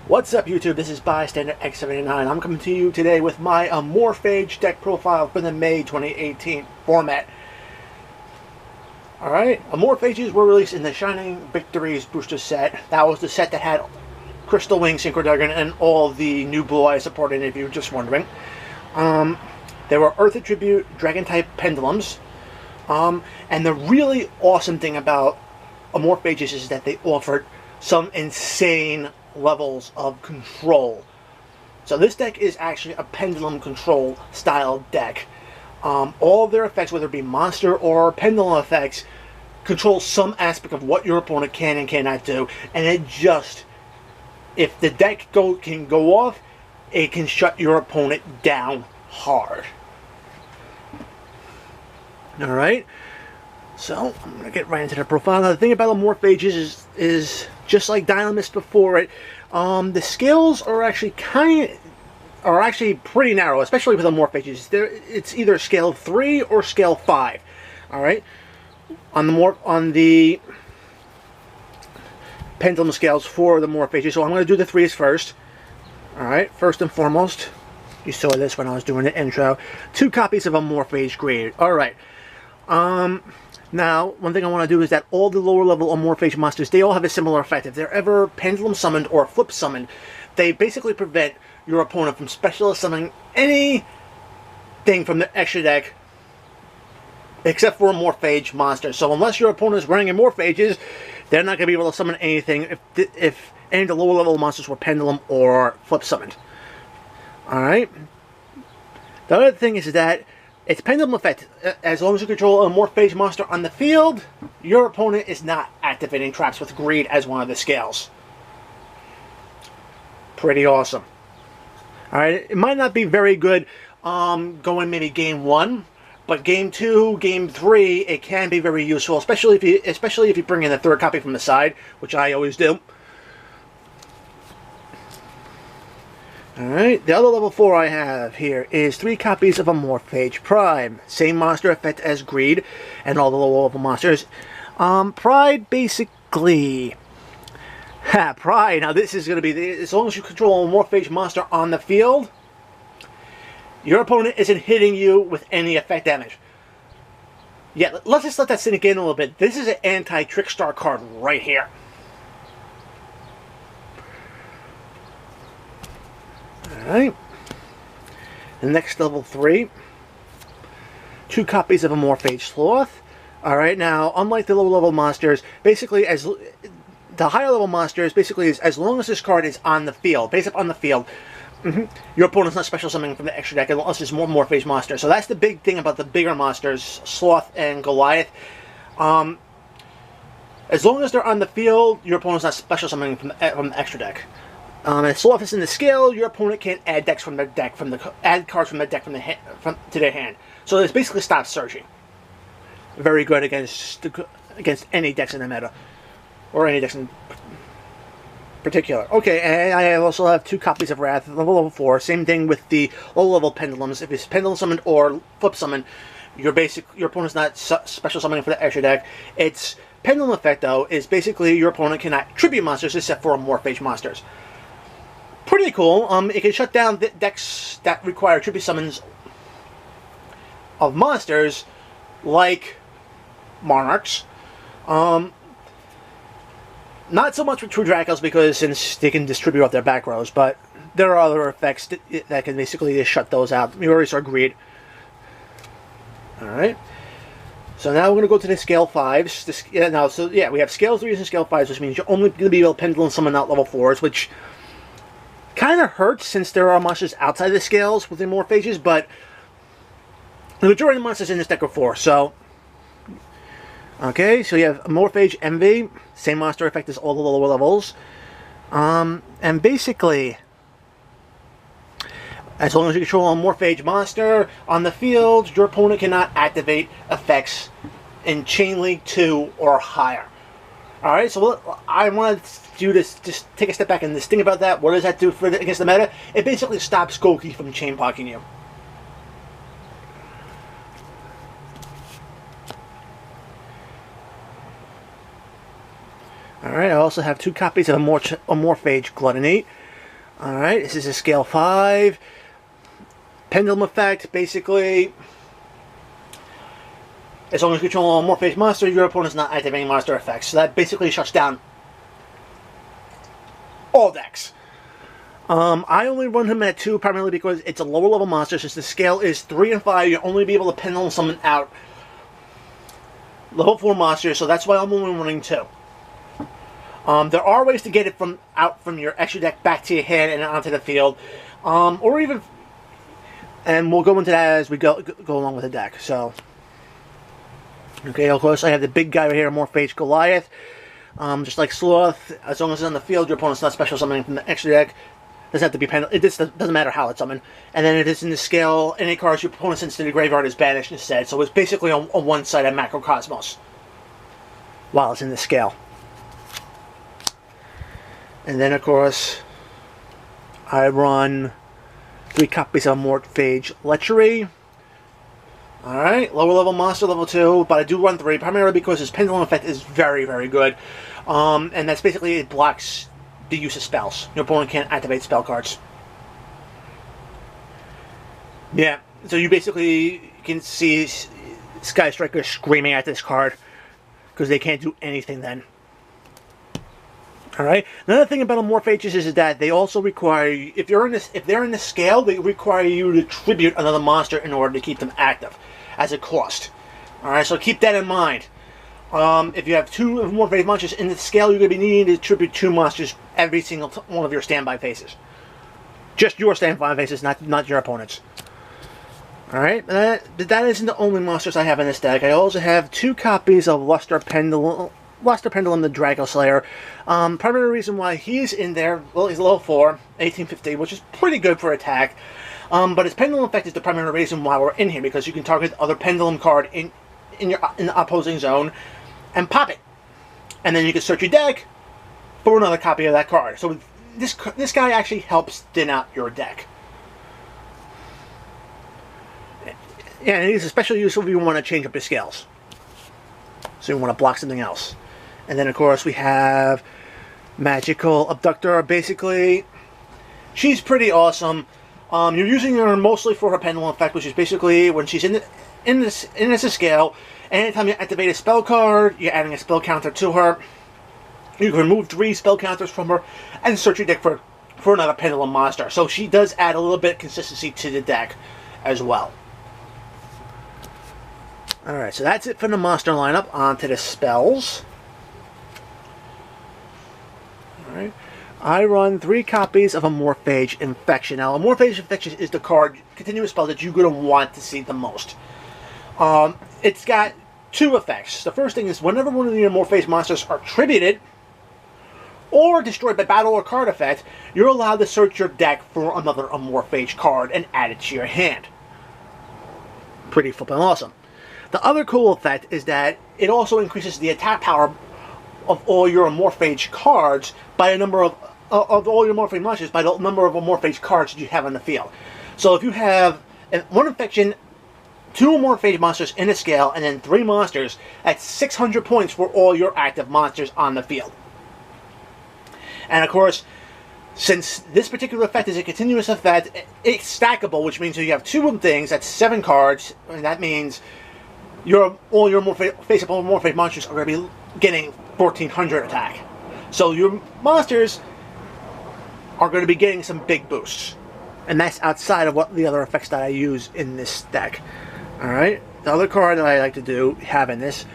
What's up, YouTube? This is Bystander X79. I'm coming to you today with my Amorphage deck profile for the May 2018 format. Alright, Amorphages were released in the Shining Victories booster set. That was the set that had Crystal Wing, Synchro Dragon, and all the new Blue Eye supported, if you were just wondering. There were Earth Attribute, Dragon-type Pendulums. And the really awesome thing about Amorphages is that they offered some insane levels of control. So this deck is actually a pendulum control style deck. All of their effects, whether it be monster or pendulum effects, control some aspect of what your opponent can and cannot do, and it just, if the deck can go off, it can shut your opponent down hard. Alright, so I'm going to get right into the profile. Now, the thing about Amorphages is just like Dynamis before it, the scales are actually pretty narrow, especially with Amorphages. It's either scale 3 or scale 5. All right, on the pendulum scales for the Amorphages. So I'm going to do the 3s first. All right, first and foremost, you saw this when I was doing the intro. 2 copies of Amorphage graded. All right. Now, one thing I want to do is that all the lower level Amorphage monsters, they all have a similar effect. If they're ever pendulum summoned or flip summoned, they basically prevent your opponent from special summoning anything from the extra deck except for Amorphage monsters. So unless your opponent is running Amorphages, they're not going to be able to summon anything if any of the lower level monsters were pendulum or flip summoned. Alright? The other thing is that it's pendulum effect. As long as you control a Amorphage monster on the field, your opponent is not activating traps with greed as one of the scales. Pretty awesome. Alright, it might not be very good going maybe game 1, but game 2, game 3, it can be very useful, especially if you bring in the 3rd copy from the side, which I always do. Alright, the other level 4 I have here is 3 copies of Amorphage Prime. Same monster effect as Greed and all the lower level monsters. Pride basically... Pride, now this is going to be... As long as you control a Amorphage monster on the field, your opponent isn't hitting you with any effect damage. Yeah, let's just let that sink in a little bit. This is an anti-Trickstar card right here. Alright, the next level 3, 2 copies of Amorphage Sloth. Alright, now, unlike the lower level monsters, basically, as the higher level monsters, basically, is as long as this card is on the field, base up on the field, your opponent's not special summoning from the extra deck unless it's more Amorphage monsters. So that's the big thing about the bigger monsters, Sloth and Goliath. As long as they're on the field, your opponent's not special summoning from the extra deck. If Sloth is in the scale, your opponent can't add decks from their deck add cards from their deck to their hand. So this basically stops searching. Very good against any decks in the meta, or any decks in particular. Okay, and I also have 2 copies of Wrath, level 4. Same thing with the low level pendulums. If it's pendulum summoned or flip summoned, your opponent's not special summoning for the extra deck. Its pendulum effect, though, is basically your opponent cannot tribute monsters except for Amorphage monsters. Pretty cool. It can shut down decks that require tribute summons of monsters, like Monarchs. Not so much with True Dracos, because since they can distribute off their back rows, but there are other effects that can basically just shut those out. We already saw Greed. Alright. So now we're going to go to the scale 5s. We have scale 3s and scale 5s, which means you're only going to be able to pendulum summon out level 4s, which kind of hurts since there are monsters outside the scales with Amorphages, but the majority of the monsters in this deck are 4, so... Okay, so you have Amorphage Envy, same monster effect as all the lower levels. And basically, as long as you control a Amorphage monster on the field, your opponent cannot activate effects in Chain Link 2 or higher. Alright, so I want to do this, just take a step back and just think about that. What does that do against the meta? It basically stops Goki from chain blocking you. Alright, I also have 2 copies of Amorphage Gluttony. Alright, this is a scale 5. Pendulum effect, basically, as long as you control a Amorphage monster, your opponent's not activating monster effects. So that basically shuts down all decks. I only run him at 2 primarily because it's a lower level monster. Since the scale is 3 and 5, you'll only be able to pendulum summon out level 4 monsters, so that's why I'm only running 2. There are ways to get it out from your extra deck back to your hand and onto the field, or even, and we'll go into that as we go along with the deck. So, okay, of course I have the big guy right here, Amorphage Goliath. Just like Sloth, as long as it's on the field, your opponent's not special summoning from the extra deck. Doesn't have to be it doesn't matter how it's summoned. And then it is in the scale, any cards your opponent sends to the graveyard is banished instead. So it's basically on one side of Macrocosmos while it's in the scale. And then, of course, I run 3 copies of Amorphage Lechery. Alright, lower level monster, level 2, but I do run 3, primarily because his Pendulum effect is very, very good. And that's basically, it blocks the use of spells. Your opponent can't activate spell cards. Yeah, so you basically can see Sky Striker screaming at this card, because they can't do anything then. Alright, another thing about Amorphages is that they also require, if they're in the scale, they require you to tribute another monster in order to keep them active, as a cost. Alright, so keep that in mind. If you have 2 Amorphage monsters in the scale, you're going to be needing to tribute 2 monsters every single one of your standby phases. Just your standby phases, not your opponent's. Alright, that isn't the only monsters I have in this deck. I also have 2 copies of Luster Pendulum, the Drago Slayer. Primary reason why he's in there, well, he's level 4, 1850, which is pretty good for attack. But his Pendulum effect is the primary reason why we're in here, because you can target the other Pendulum card in the opposing zone and pop it. And then you can search your deck for another copy of that card. So this guy actually helps thin out your deck. Yeah, and he's especially useful if you want to change up your scales. So you want to block something else. And then, of course, we have Magical Abductor. Basically, she's pretty awesome. You're using her mostly for her Pendulum effect, which is basically when she's in this scale, anytime you activate a spell card, you're adding a spell counter to her. You can remove 3 spell counters from her and search your deck for another Pendulum monster. So she does add a little bit of consistency to the deck as well. Alright, so that's it for the monster lineup. On to the spells. Alright. I run 3 copies of Amorphage Infection. Now, Amorphage Infection is the continuous spell that you're going to want to see the most. It's got 2 effects. The first thing is, whenever one of the Amorphage monsters are tributed or destroyed by battle or card effect, you're allowed to search your deck for another Amorphage card and add it to your hand. Pretty flippin' awesome. The other cool effect is that it also increases the attack power of all your Amorphage cards by a number of all your Amorphage monsters by the number of Amorphage cards that you have on the field. So if you have 1 infection, 2 Amorphage monsters in a scale, and then 3 monsters, that's 600 points for all your active monsters on the field. And of course, since this particular effect is a continuous effect, it's stackable, which means you have 2 things, that's 7 cards, and that means all your face-up Amorphage monsters are going to be getting 1400 attack. So your monsters are going to be getting some big boosts. And that's outside of what the other effects that I use in this deck. Alright, the other card that I like to have in this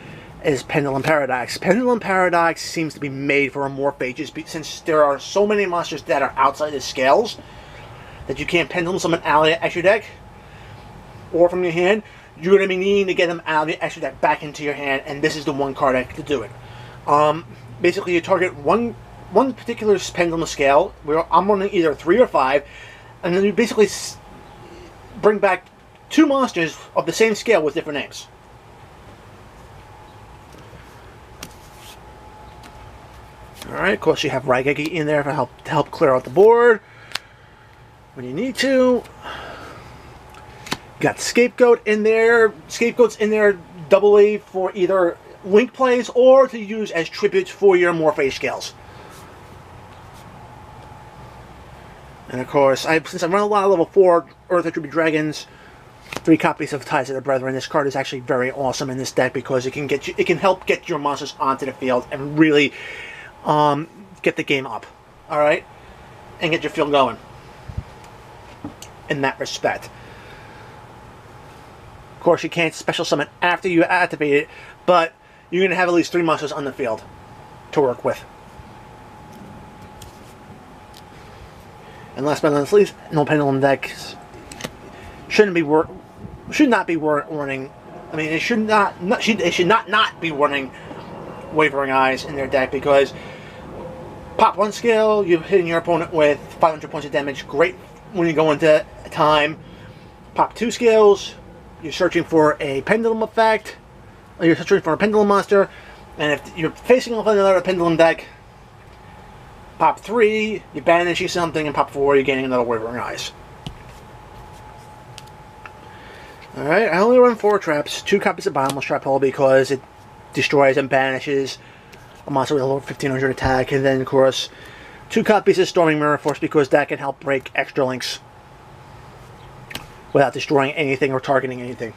is Pendulum Paradox. Pendulum Paradox seems to be made for Amorphages, since there are so many monsters that are outside the scales that you can't pendulum summon out of your extra deck or from your hand. You're going to be needing to get them out of your extra deck back into your hand, and this is the one card that can do it. Basically, you target one particular Pendulum scale, where I'm running either 3 or 5, and then you basically bring back 2 monsters of the same scale with different names. Alright, of course you have Raigeki in there to help clear out the board when you need to. Got Scapegoat in there. Scapegoat's in there doubly for either link plays or to use as tributes for your Amorphage scales. And of course, since I run a lot of level 4 Earth Attribute Dragons, 3 copies of Ties of the Brethren, this card is actually very awesome in this deck because it can help get your monsters onto the field and really get the game up. Alright? And get your field going. In that respect. Of course, you can't special summon after you activate it, but you're going to have at least 3 monsters on the field to work with. And last but not least, no Pendulum decks should not be warning. I mean, it should not be warning Wavering Eyes in their deck, because pop 1 skill, you're hitting your opponent with 500 points of damage. Great when you go into time. Pop 2 skills, you're searching for a pendulum effect, or you're searching for a pendulum monster, and if you're facing off another pendulum deck, pop 3, you're banishing something, and pop 4, you're gaining another Wavering Eyes. Alright, I only run 4 traps, 2 copies of Bottomless Trap Hole because it destroys and banishes a monster with a lower 1500 attack, and then of course 2 copies of Storming Mirror Force because that can help break extra links without destroying anything or targeting anything.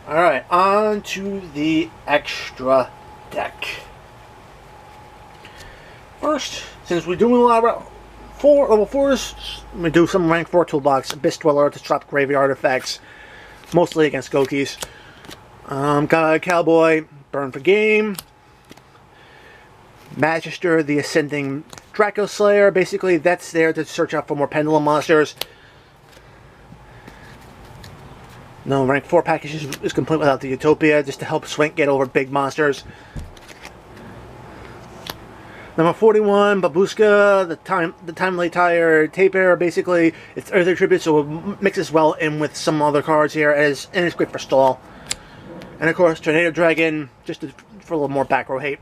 Alright, on to the extra deck. First, since we're doing a lot of level 4s, we do some rank 4 toolbox, Abyss Dweller to drop graveyard effects, mostly against Gokis. Got Cowboy, Burn for Game, Magister, the Ascending Draco Slayer. Basically, that's there to search out for more Pendulum monsters. No, rank 4 package is complete without the Utopia, just to help Swink get over big monsters. Number 41, Babushka, the Timely Tire Taper. Basically, it's Earth Attribute, so it mixes well in with some other cards here, and it's great for stall. And of course, Tornado Dragon, just for a little more back row hate.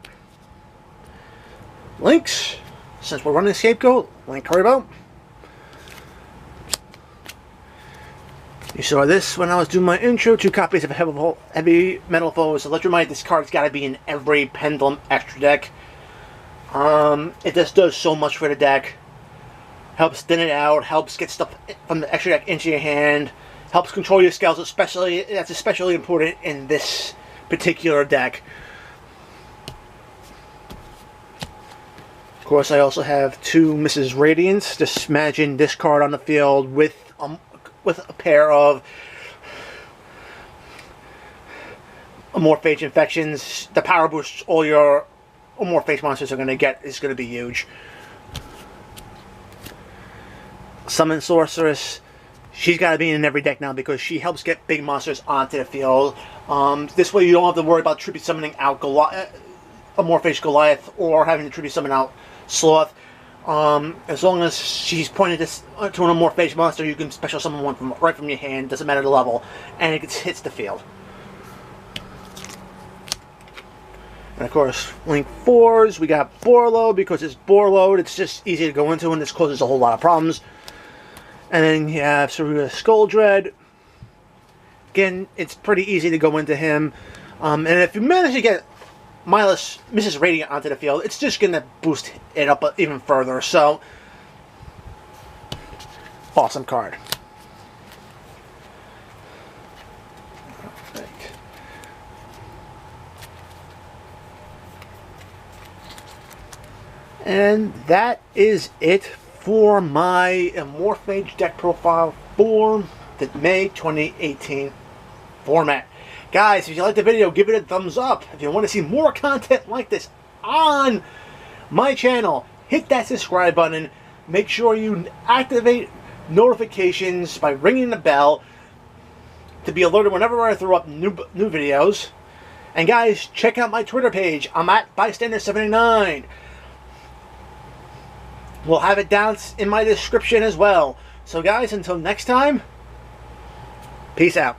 Links, since we're running Scapegoat, Link Haribo. You saw this when I was doing my intro. 2 copies of Heavy Metal Foes Electromite. This card's got to be in every Pendulum extra deck. It just does so much for the deck. Helps thin it out, helps get stuff from the extra deck into your hand, helps control your scales, that's especially important in this particular deck. Of course, I also have 2 Mrs. Radiance. Just imagine this card on the field with a pair of Amorphage Infections. The power boost all your Amorphage monsters are going to get is going to be huge. Summon Sorceress. She's got to be in every deck now because she helps get big monsters onto the field. This way you don't have to worry about tribute summoning out Amorphage Goliath or having to tribute summon out Sloth. As long as she's pointed to an Amorphage monster, you can special summon one right from your hand, doesn't matter the level, and it hits the field. And of course, Link 4s, we got Borload because it's Borload, it's just easy to go into and this causes a whole lot of problems. And then you have Saruga Skulldread. Again, it's pretty easy to go into him. And if you manage to get Mrs. Radiant onto the field, it's just going to boost it up even further. So, awesome card. Perfect. And that is it for my Amorphage deck profile for the May 2018 format. Guys, if you liked the video, give it a thumbs up. If you want to see more content like this on my channel, hit that subscribe button. Make sure you activate notifications by ringing the bell to be alerted whenever I throw up new videos. And guys, check out my Twitter page. I'm at Bystander79. We'll have it down in my description as well. So guys, until next time, peace out.